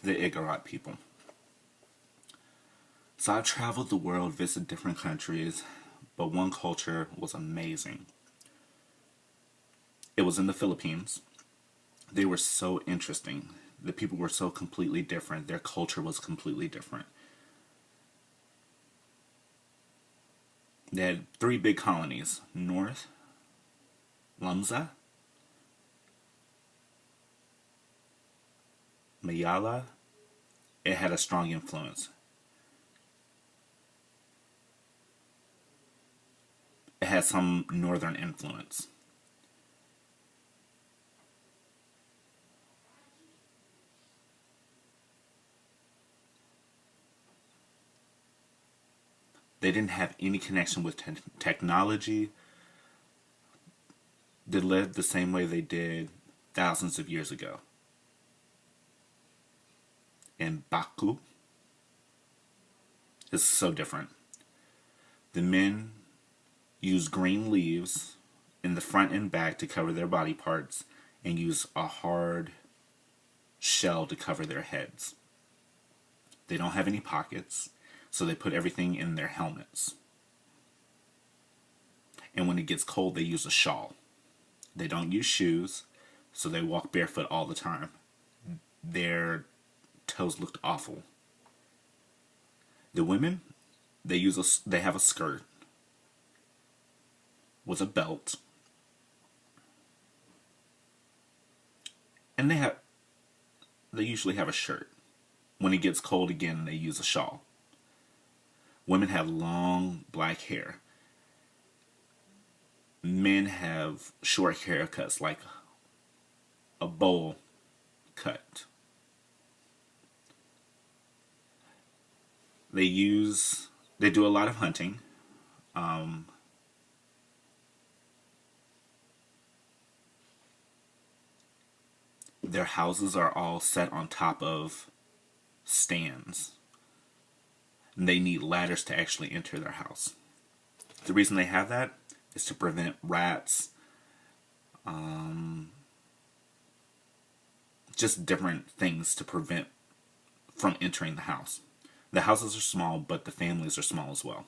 the Igorot people. So I've traveled the world, visited different countries, but one culture was amazing. It was in the Philippines. They were so interesting. The people were so completely different. Their culture was completely different. They had three big colonies: North, Lumza, Mayala. It had a strong influence. It had some northern influence. They didn't have any connection with technology. They lived the same way they did thousands of years ago. And Baku is so different. The men use green leaves in the front and back to cover their body parts and use a hard shell to cover their heads. They don't have any pockets, so they put everything in their helmets. And when it gets cold, they use a shawl. They don't use shoes, so they walk barefoot all the time. Their toes looked awful. The women, they have a skirt with a belt, and they usually have a shirt. When it gets cold again, they use a shawl. Women have long black hair. Men have short haircuts, like a bowl cut. They do a lot of hunting. Their houses are all set on top of stands. And they need ladders to actually enter their house. The reason they have that is to prevent rats, just different things to prevent from entering the house. The houses are small, but the families are small as well.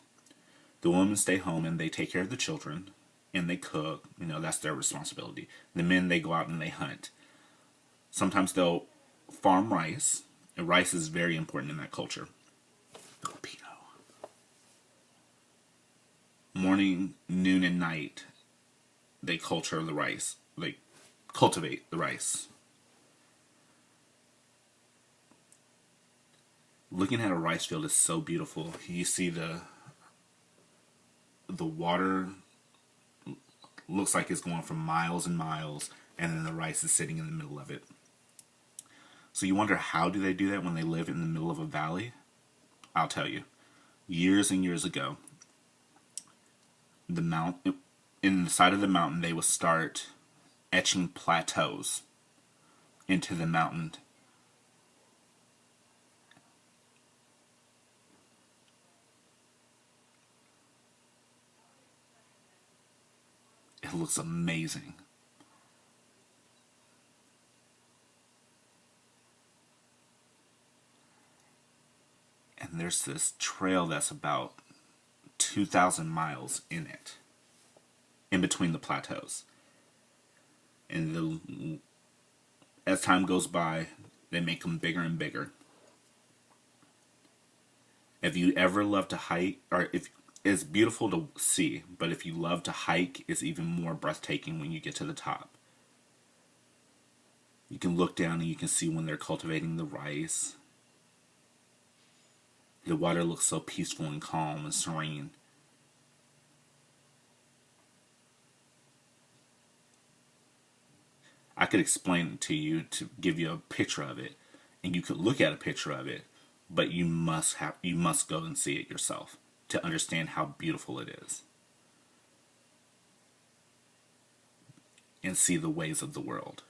The women stay home and they take care of the children and they cook. That's their responsibility. The men, they go out and they hunt. Sometimes they'll farm rice, and rice is very important in that culture. Filipino. Morning, noon, and night, they culture the rice. They cultivate the rice. Looking at a rice field is so beautiful. You see the water looks like it's going for miles and miles, and then the rice is sitting in the middle of it. So you wonder, how do they do that when they live in the middle of a valley? I'll tell you. Years and years ago, in the side of the mountain, they would start etching plateaus into the mountain. It looks amazing. And there's this trail that's about 2,000 miles in it, in between the plateaus. And as time goes by, they make them bigger and bigger. If you ever love to hike, or if it's beautiful to see, but if you love to hike, it's even more breathtaking when you get to the top. You can look down and you can see when they're cultivating the rice. The water looks so peaceful and calm and serene. I could explain it to you, to give you a picture of it, and you could look at a picture of it, but you must go and see it yourself to understand how beautiful it is and see the ways of the world.